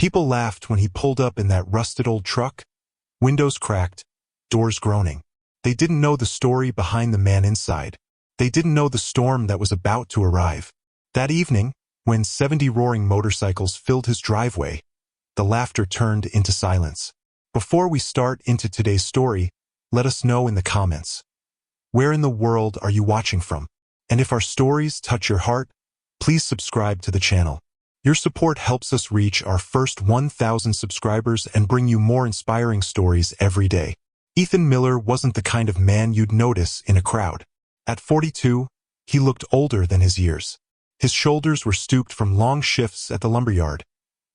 People laughed when he pulled up in that rusted old truck, windows cracked, doors groaning. They didn't know the story behind the man inside. They didn't know the storm that was about to arrive. That evening, when 70 roaring motorcycles filled his driveway, the laughter turned into silence. Before we start into today's story, let us know in the comments. Where in the world are you watching from? And if our stories touch your heart, please subscribe to the channel. Your support helps us reach our first 1,000 subscribers and bring you more inspiring stories every day. Ethan Miller wasn't the kind of man you'd notice in a crowd. At 42, he looked older than his years. His shoulders were stooped from long shifts at the lumberyard,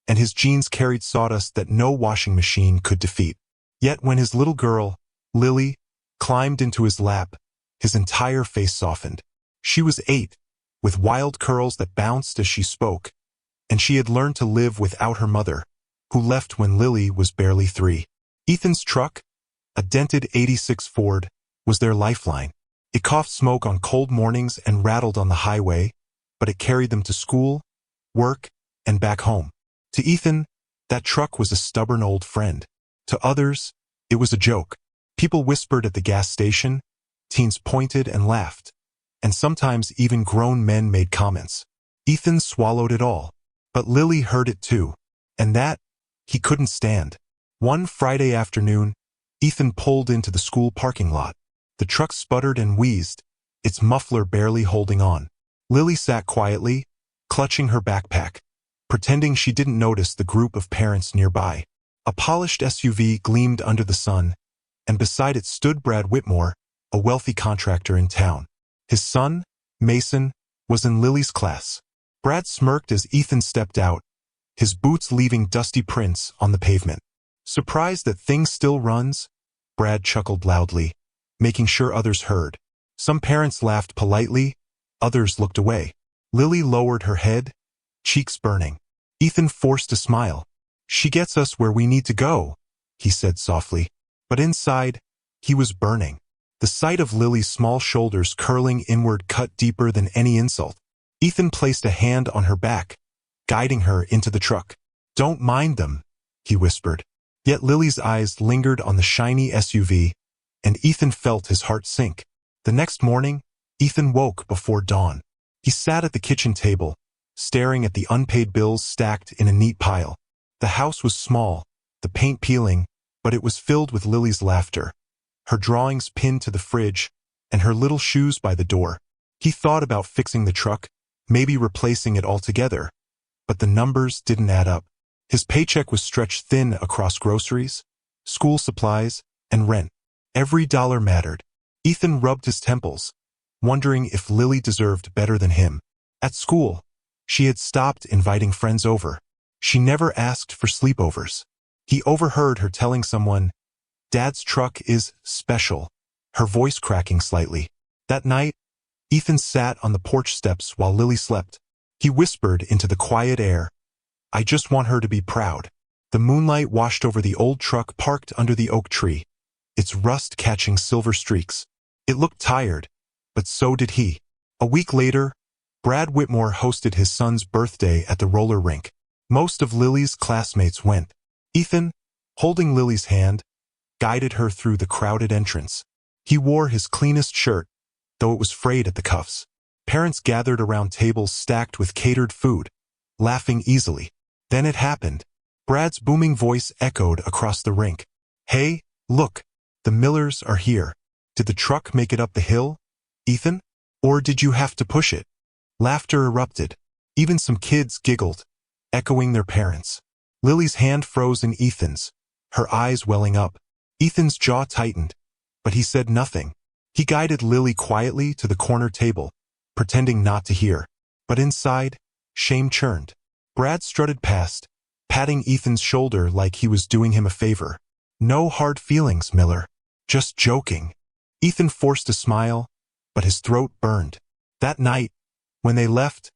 and his jeans carried sawdust that no washing machine could defeat. Yet when his little girl, Lily, climbed into his lap, his entire face softened. She was 8, with wild curls that bounced as she spoke, and she had learned to live without her mother, who left when Lily was barely 3. Ethan's truck, a dented '86 Ford, was their lifeline. It coughed smoke on cold mornings and rattled on the highway, but it carried them to school, work, and back home. To Ethan, that truck was a stubborn old friend. To others, it was a joke. People whispered at the gas station, teens pointed and laughed, and sometimes even grown men made comments. Ethan swallowed it all. But Lily heard it too, and that he couldn't stand. One Friday afternoon, Ethan pulled into the school parking lot. The truck sputtered and wheezed, its muffler barely holding on. Lily sat quietly, clutching her backpack, pretending she didn't notice the group of parents nearby. A polished SUV gleamed under the sun, and beside it stood Brad Whitmore, a wealthy contractor in town. His son, Mason, was in Lily's class. Brad smirked as Ethan stepped out, his boots leaving dusty prints on the pavement. Surprised that things still runs, Brad chuckled loudly, making sure others heard. Some parents laughed politely, others looked away. Lily lowered her head, cheeks burning. Ethan forced a smile. "She gets us where we need to go," he said softly. But inside, he was burning. The sight of Lily's small shoulders curling inward cut deeper than any insult. Ethan placed a hand on her back, guiding her into the truck. "Don't mind them," he whispered. Yet Lily's eyes lingered on the shiny SUV, and Ethan felt his heart sink. The next morning, Ethan woke before dawn. He sat at the kitchen table, staring at the unpaid bills stacked in a neat pile. The house was small, the paint peeling, but it was filled with Lily's laughter, her drawings pinned to the fridge, and her little shoes by the door. He thought about fixing the truck, maybe replacing it altogether, but the numbers didn't add up. His paycheck was stretched thin across groceries, school supplies, and rent. Every dollar mattered. Ethan rubbed his temples, wondering if Lily deserved better than him. At school, she had stopped inviting friends over. She never asked for sleepovers. He overheard her telling someone, "Dad's truck is special," her voice cracking slightly. That night, Ethan sat on the porch steps while Lily slept. He whispered into the quiet air, "I just want her to be proud." The moonlight washed over the old truck parked under the oak tree, its rust catching silver streaks. It looked tired, but so did he. A week later, Brad Whitmore hosted his son's birthday at the roller rink. Most of Lily's classmates went. Ethan, holding Lily's hand, guided her through the crowded entrance. He wore his cleanest shirt, though it was frayed at the cuffs. Parents gathered around tables stacked with catered food, laughing easily. Then it happened. Brad's booming voice echoed across the rink. "Hey, look, the Millers are here. Did the truck make it up the hill, Ethan? Or did you have to push it?" Laughter erupted. Even some kids giggled, echoing their parents. Lily's hand froze in Ethan's, her eyes welling up. Ethan's jaw tightened, but he said nothing. He guided Lily quietly to the corner table, pretending not to hear. But inside, shame churned. Brad strutted past, patting Ethan's shoulder like he was doing him a favor. "No hard feelings, Miller. Just joking." Ethan forced a smile, but his throat burned. That night, when they left,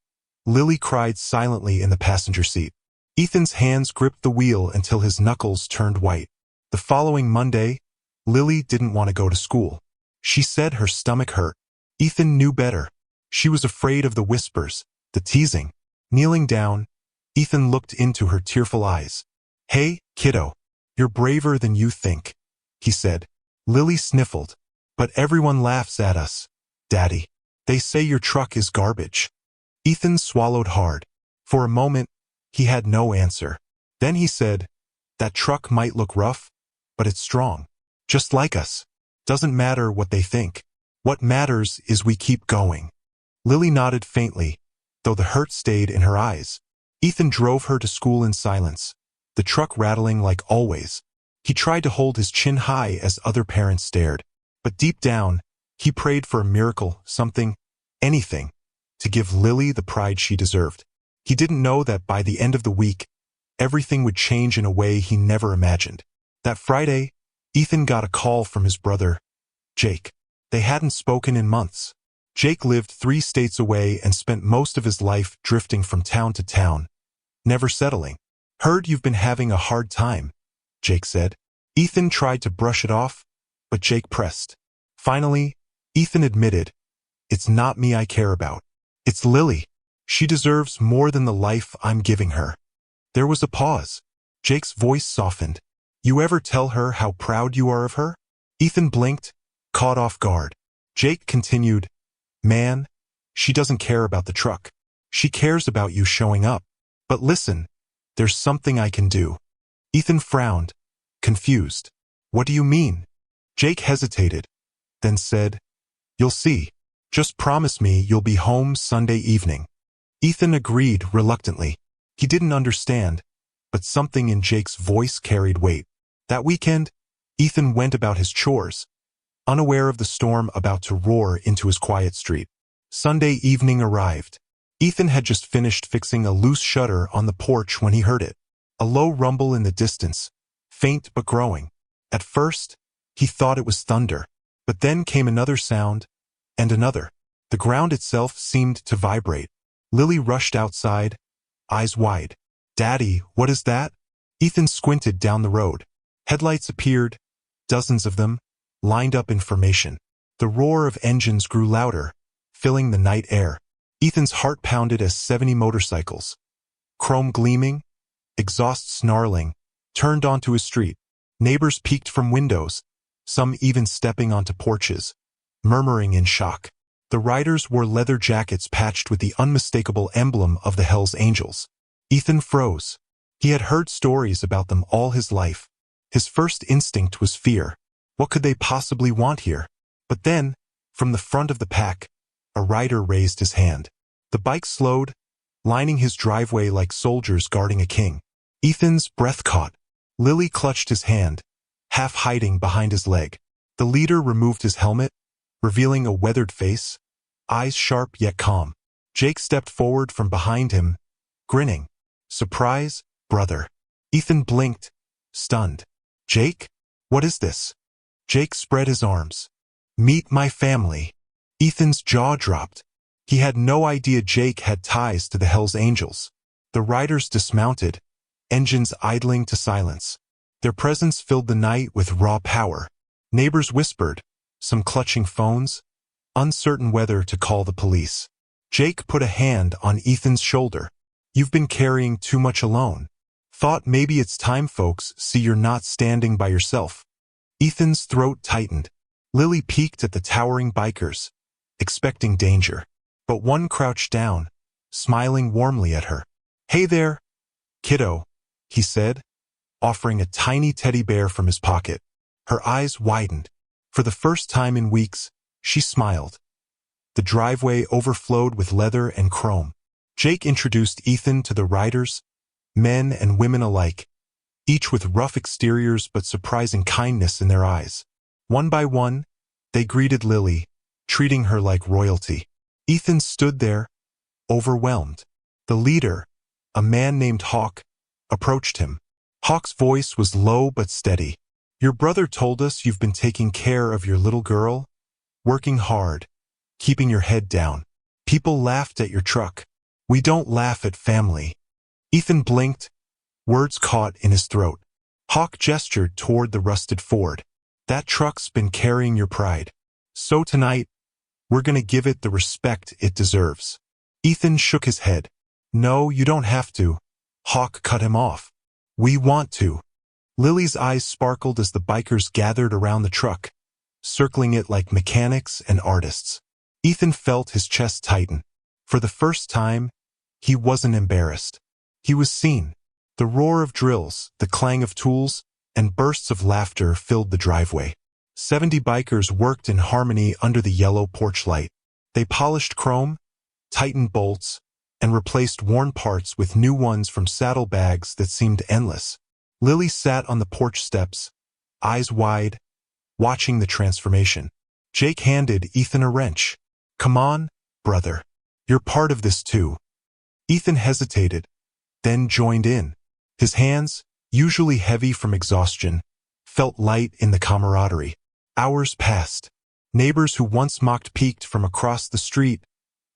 Lily cried silently in the passenger seat. Ethan's hands gripped the wheel until his knuckles turned white. The following Monday, Lily didn't want to go to school. She said her stomach hurt. Ethan knew better. She was afraid of the whispers, the teasing. Kneeling down, Ethan looked into her tearful eyes. "Hey, kiddo. You're braver than you think," he said. Lily sniffled. "But everyone laughs at us, Daddy. They say your truck is garbage." Ethan swallowed hard. For a moment, he had no answer. Then he said, "That truck might look rough, but it's strong. Just like us. Doesn't matter what they think. What matters is we keep going." Lily nodded faintly, though the hurt stayed in her eyes. Ethan drove her to school in silence, the truck rattling like always. He tried to hold his chin high as other parents stared. But deep down, he prayed for a miracle, something, anything, to give Lily the pride she deserved. He didn't know that by the end of the week, everything would change in a way he never imagined. That Friday, Ethan got a call from his brother, Jake. They hadn't spoken in months. Jake lived 3 states away and spent most of his life drifting from town to town, never settling. "Heard you've been having a hard time," Jake said. Ethan tried to brush it off, but Jake pressed. Finally, Ethan admitted, "It's not me I care about. It's Lily. She deserves more than the life I'm giving her." There was a pause. Jake's voice softened. "You ever tell her how proud you are of her?" Ethan blinked, caught off guard. Jake continued, "Man, she doesn't care about the truck. She cares about you showing up. But listen, there's something I can do." Ethan frowned, confused. "What do you mean?" Jake hesitated, then said, "You'll see. Just promise me you'll be home Sunday evening." Ethan agreed reluctantly. He didn't understand, but something in Jake's voice carried weight. That weekend, Ethan went about his chores, unaware of the storm about to roar into his quiet street. Sunday evening arrived. Ethan had just finished fixing a loose shutter on the porch when he heard it. A low rumble in the distance, faint but growing. At first, he thought it was thunder, but then came another sound, and another. The ground itself seemed to vibrate. Lily rushed outside, eyes wide. "Daddy, what is that?" Ethan squinted down the road. Headlights appeared, dozens of them, lined up in formation. The roar of engines grew louder, filling the night air. Ethan's heart pounded as 70 motorcycles, chrome gleaming, exhaust snarling, turned onto his street. Neighbors peeked from windows, some even stepping onto porches, murmuring in shock. The riders wore leather jackets patched with the unmistakable emblem of the Hells Angels. Ethan froze. He had heard stories about them all his life. His first instinct was fear. What could they possibly want here? But then, from the front of the pack, a rider raised his hand. The bike slowed, lining his driveway like soldiers guarding a king. Ethan's breath caught. Lily clutched his hand, half hiding behind his leg. The leader removed his helmet, revealing a weathered face, eyes sharp yet calm. Jake stepped forward from behind him, grinning. "Surprise, brother." Ethan blinked, stunned. "Jake? What is this?" Jake spread his arms. "Meet my family." Ethan's jaw dropped. He had no idea Jake had ties to the Hells Angels. The riders dismounted, engines idling to silence. Their presence filled the night with raw power. Neighbors whispered, some clutching phones, uncertain whether to call the police. Jake put a hand on Ethan's shoulder. "You've been carrying too much alone. Thought maybe it's time folks see you're not standing by yourself." Ethan's throat tightened. Lily peeked at the towering bikers, expecting danger. But one crouched down, smiling warmly at her. "Hey there, kiddo," he said, offering a tiny teddy bear from his pocket. Her eyes widened. For the first time in weeks, she smiled. The driveway overflowed with leather and chrome. Jake introduced Ethan to the riders, men and women alike, each with rough exteriors but surprising kindness in their eyes. One by one, they greeted Lily, treating her like royalty. Ethan stood there, overwhelmed. The leader, a man named Hawk, approached him. Hawk's voice was low but steady. "Your brother told us you've been taking care of your little girl, working hard, keeping your head down. People laughed at your truck. We don't laugh at family." Ethan blinked, words caught in his throat. Hawk gestured toward the rusted Ford. "That truck's been carrying your pride. So tonight, we're gonna give it the respect it deserves." Ethan shook his head. "No, you don't have to. Hawk cut him off. We want to. Lily's eyes sparkled as the bikers gathered around the truck, circling it like mechanics and artists. Ethan felt his chest tighten. For the first time, he wasn't embarrassed. He was seen. The roar of drills, the clang of tools, and bursts of laughter filled the driveway. 70 bikers worked in harmony under the yellow porch light. They polished chrome, tightened bolts, and replaced worn parts with new ones from saddlebags that seemed endless. Lily sat on the porch steps, eyes wide, watching the transformation. Jake handed Ethan a wrench. Come on, brother. You're part of this too. Ethan hesitated, then joined in. His hands, usually heavy from exhaustion, felt light in the camaraderie. Hours passed. Neighbors who once mocked peeked from across the street,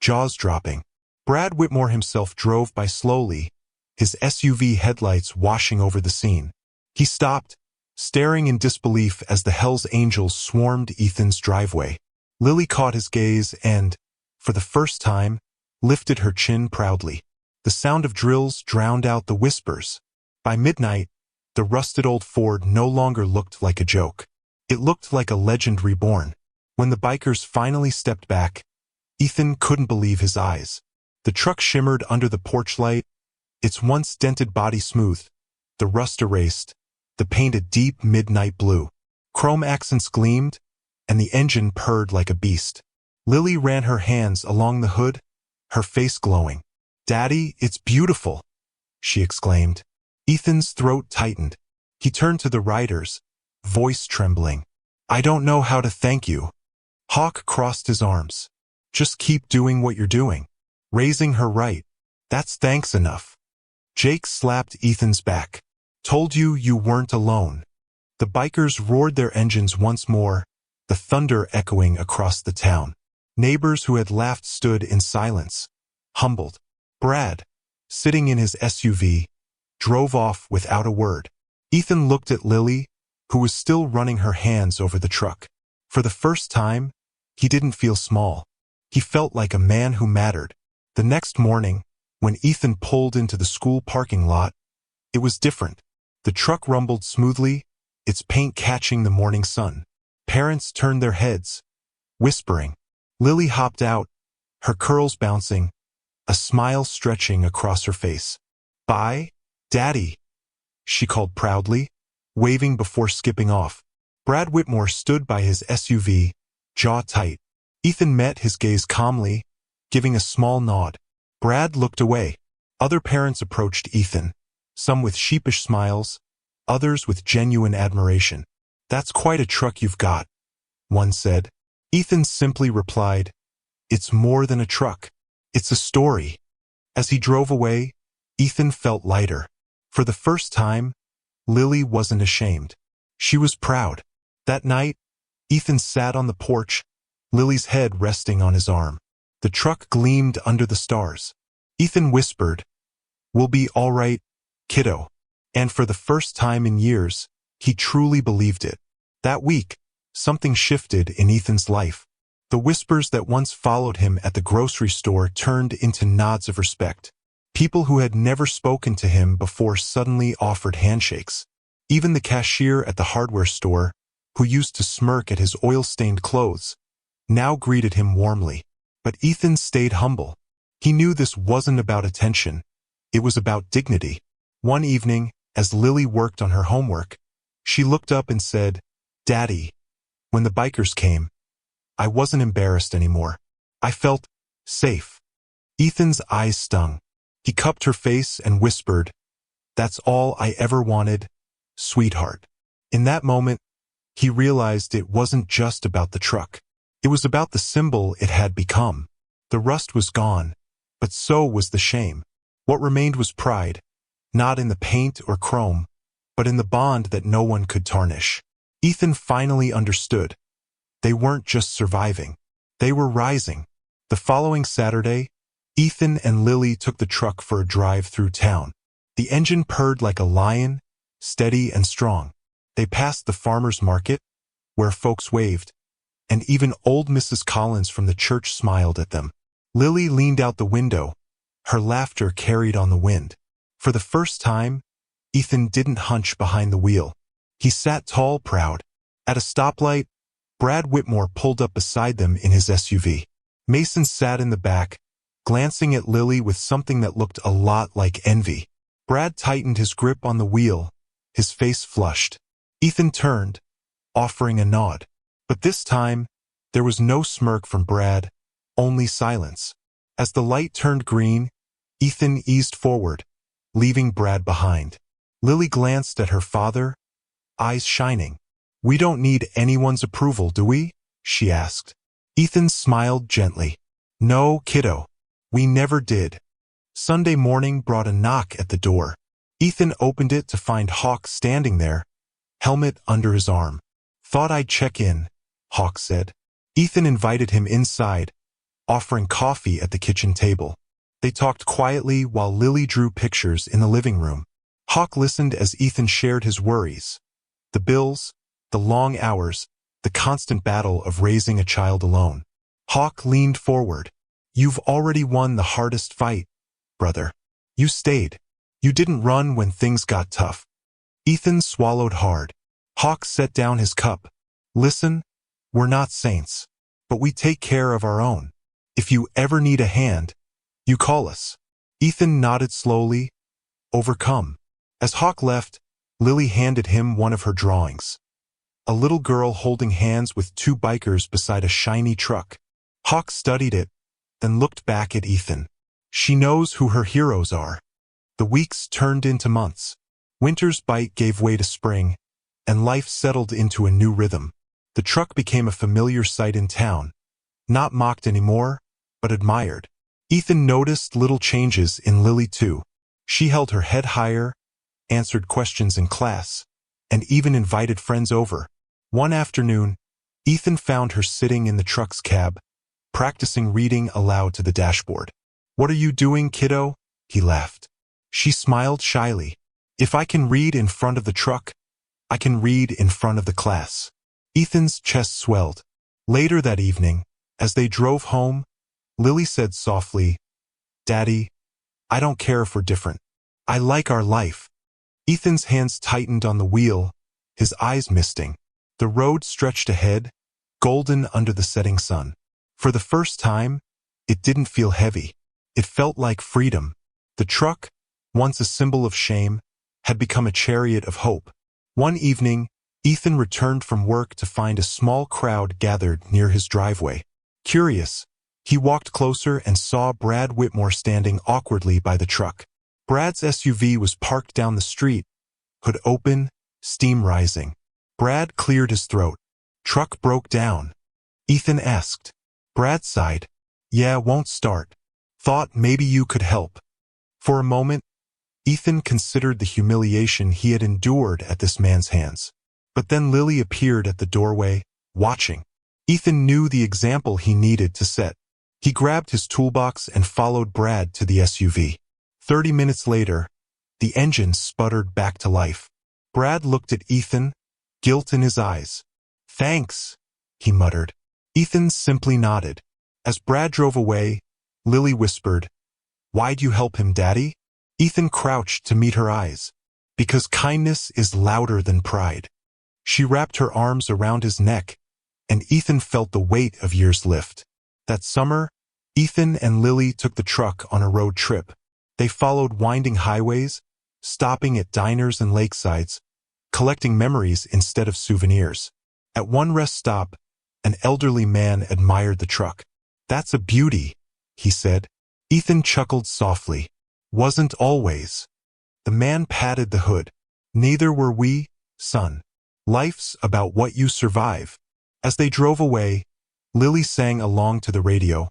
jaws dropping. Brad Whitmore himself drove by slowly, his SUV headlights washing over the scene. He stopped, staring in disbelief as the Hells Angels swarmed Ethan's driveway. Lily caught his gaze and, for the first time, lifted her chin proudly. The sound of drills drowned out the whispers. By midnight, the rusted old Ford no longer looked like a joke. It looked like a legend reborn. When the bikers finally stepped back, Ethan couldn't believe his eyes. The truck shimmered under the porch light, its once dented body smooth, the rust erased, the paint a deep midnight blue. Chrome accents gleamed, and the engine purred like a beast. Lily ran her hands along the hood, her face glowing. "Daddy, it's beautiful," she exclaimed. Ethan's throat tightened. He turned to the riders, voice trembling. "I don't know how to thank you." Hawk crossed his arms. "Just keep doing what you're doing. Raising her right. That's thanks enough." Jake slapped Ethan's back. "Told you you weren't alone." The bikers roared their engines once more, the thunder echoing across the town. Neighbors who had laughed stood in silence, humbled. Brad, sitting in his SUV, drove off without a word. Ethan looked at Lily, who was still running her hands over the truck. For the first time, he didn't feel small. He felt like a man who mattered. The next morning, when Ethan pulled into the school parking lot, it was different. The truck rumbled smoothly, its paint catching the morning sun. Parents turned their heads, whispering. Lily hopped out, her curls bouncing, a smile stretching across her face. "Bye, Daddy," she called proudly, waving before skipping off. Brad Whitmore stood by his SUV, jaw tight. Ethan met his gaze calmly, giving a small nod. Brad looked away. Other parents approached Ethan, some with sheepish smiles, others with genuine admiration. "That's quite a truck you've got," one said. Ethan simply replied, "It's more than a truck. It's a story." As he drove away, Ethan felt lighter. For the first time, Lily wasn't ashamed. She was proud. That night, Ethan sat on the porch, Lily's head resting on his arm. The truck gleamed under the stars. Ethan whispered, "We'll be all right, kiddo." And for the first time in years, he truly believed it. That week, something shifted in Ethan's life. The whispers that once followed him at the grocery store turned into nods of respect. People who had never spoken to him before suddenly offered handshakes. Even the cashier at the hardware store, who used to smirk at his oil-stained clothes, now greeted him warmly. But Ethan stayed humble. He knew this wasn't about attention. It was about dignity. One evening, as Lily worked on her homework, she looked up and said, "Daddy, when the bikers came, I wasn't embarrassed anymore. I felt safe." Ethan's eyes stung. He cupped her face and whispered, "That's all I ever wanted, sweetheart." In that moment, he realized it wasn't just about the truck. It was about the symbol it had become. The rust was gone, but so was the shame. What remained was pride, not in the paint or chrome, but in the bond that no one could tarnish. Ethan finally understood. They weren't just surviving. They were rising. The following Saturday, Ethan and Lily took the truck for a drive through town. The engine purred like a lion, steady and strong. They passed the farmer's market, where folks waved, and even old Mrs. Collins from the church smiled at them. Lily leaned out the window, her laughter carried on the wind. For the first time, Ethan didn't hunch behind the wheel. He sat tall, proud. At a stoplight, Brad Whitmore pulled up beside them in his SUV. Mason sat in the back, glancing at Lily with something that looked a lot like envy. Brad tightened his grip on the wheel, his face flushed. Ethan turned, offering a nod. But this time, there was no smirk from Brad, only silence. As the light turned green, Ethan eased forward, leaving Brad behind. Lily glanced at her father, eyes shining. "We don't need anyone's approval, do we?" she asked. Ethan smiled gently. "No, kiddo. We never did." Sunday morning brought a knock at the door. Ethan opened it to find Hawk standing there, helmet under his arm. "Thought I'd check in," Hawk said. Ethan invited him inside, offering coffee at the kitchen table. They talked quietly while Lily drew pictures in the living room. Hawk listened as Ethan shared his worries. The bills, the long hours, the constant battle of raising a child alone. Hawk leaned forward. "You've already won the hardest fight, brother. You stayed. You didn't run when things got tough." Ethan swallowed hard. Hawk set down his cup. "Listen, we're not saints, but we take care of our own. If you ever need a hand, you call us." Ethan nodded slowly, overcome. As Hawk left, Lily handed him one of her drawings. A little girl holding hands with two bikers beside a shiny truck. Hawk studied it, then looked back at Ethan. She knows who her heroes are. The weeks turned into months. Winter's bite gave way to spring, and life settled into a new rhythm. The truck became a familiar sight in town, not mocked anymore, but admired. Ethan noticed little changes in Lily too. She held her head higher, answered questions in class, and even invited friends over. One afternoon, Ethan found her sitting in the truck's cab, practicing reading aloud to the dashboard. "What are you doing, kiddo?" he laughed. She smiled shyly. "If I can read in front of the truck, I can read in front of the class." Ethan's chest swelled. Later that evening, as they drove home, Lily said softly, "Daddy, I don't care if we're different. I like our life." Ethan's hands tightened on the wheel, his eyes misting. The road stretched ahead, golden under the setting sun. For the first time, it didn't feel heavy. It felt like freedom. The truck, once a symbol of shame, had become a chariot of hope. One evening, Ethan returned from work to find a small crowd gathered near his driveway. Curious, he walked closer and saw Brad Whitmore standing awkwardly by the truck. Brad's SUV was parked down the street, hood open, steam rising. Brad cleared his throat. "Truck broke down?" Ethan asked. Brad sighed. "Yeah, won't start. Thought maybe you could help." For a moment, Ethan considered the humiliation he had endured at this man's hands. But then Lily appeared at the doorway, watching. Ethan knew the example he needed to set. He grabbed his toolbox and followed Brad to the SUV. 30 minutes later, the engine sputtered back to life. Brad looked at Ethan, guilt in his eyes. "Thanks," he muttered. Ethan simply nodded. As Brad drove away, Lily whispered, "Why'd you help him, Daddy?" Ethan crouched to meet her eyes. "Because kindness is louder than pride." She wrapped her arms around his neck, and Ethan felt the weight of years lift. That summer, Ethan and Lily took the truck on a road trip. They followed winding highways, stopping at diners and lakesides, collecting memories instead of souvenirs. At one rest stop, an elderly man admired the truck. "That's a beauty," he said. Ethan chuckled softly. "Wasn't always." The man patted the hood. "Neither were we, son. Life's about what you survive." As they drove away, Lily sang along to the radio,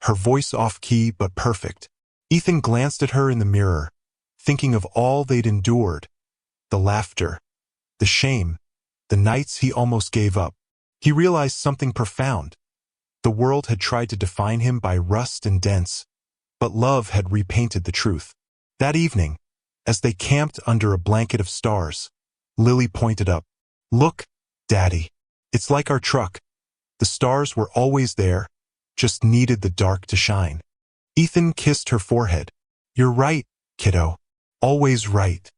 her voice off-key but perfect. Ethan glanced at her in the mirror, thinking of all they'd endured, the laughter, the shame, the nights he almost gave up. He realized something profound. The world had tried to define him by rust and dents, but love had repainted the truth. That evening, as they camped under a blanket of stars, Lily pointed up. "Look, Daddy, it's like our truck. The stars were always there, just needed the dark to shine." Ethan kissed her forehead. "You're right, kiddo. always right.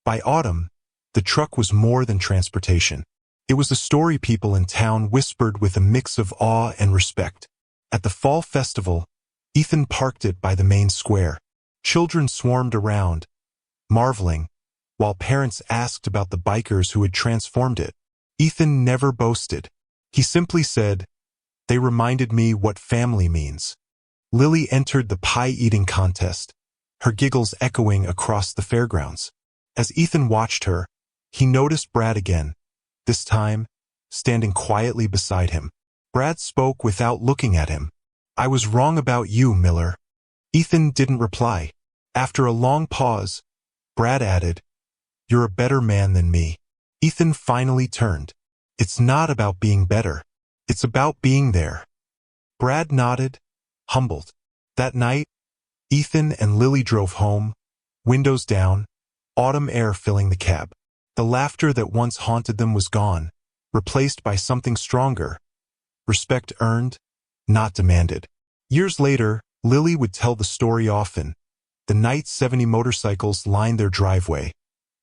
By autumn, the truck was more than transportation. It was a story people in town whispered with a mix of awe and respect. At the fall festival, Ethan parked it by the main square. Children swarmed around, marveling, while parents asked about the bikers who had transformed it. Ethan never boasted. He simply said, "They reminded me what family means." Lily entered the pie-eating contest, her giggles echoing across the fairgrounds. As Ethan watched her, he noticed Brad again, this time, standing quietly beside him. Brad spoke without looking at him. "I was wrong about you, Miller." Ethan didn't reply. After a long pause, Brad added, "You're a better man than me." Ethan finally turned. "It's not about being better. It's about being there." Brad nodded, humbled. That night, Ethan and Lily drove home, windows down, autumn air filling the cab. The laughter that once haunted them was gone, replaced by something stronger. Respect earned, not demanded. Years later, Lily would tell the story often. The night 70 motorcycles lined their driveway.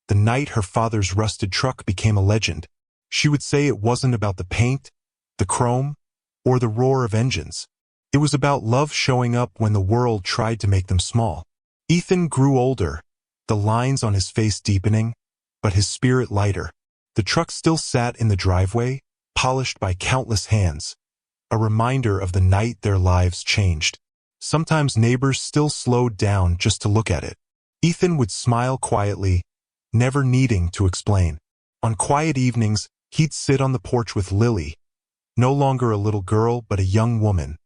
The night her father's rusted truck became a legend. She would say it wasn't about the paint, the chrome, or the roar of engines. It was about love showing up when the world tried to make them small. Ethan grew older, the lines on his face deepening, but his spirit lighter. The truck still sat in the driveway, polished by countless hands, a reminder of the night their lives changed. Sometimes neighbors still slowed down just to look at it. Ethan would smile quietly, never needing to explain. On quiet evenings, he'd sit on the porch with Lily, no longer a little girl but a young woman,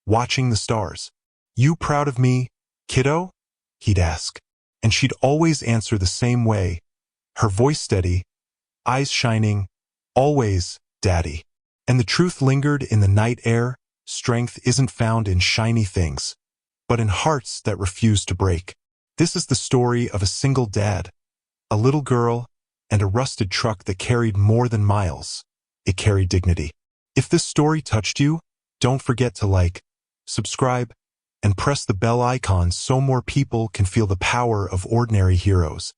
watching the stars. "You proud of me, kiddo?" he'd ask. And she'd always answer the same way, her voice steady, eyes shining, always, "Daddy." And the truth lingered in the night air. Strength isn't found in shiny things, but in hearts that refuse to break. This is the story of a single dad, a little girl, and a rusted truck that carried more than miles. It carried dignity. If this story touched you, don't forget to like, subscribe, and press the bell icon so more people can feel the power of ordinary heroes.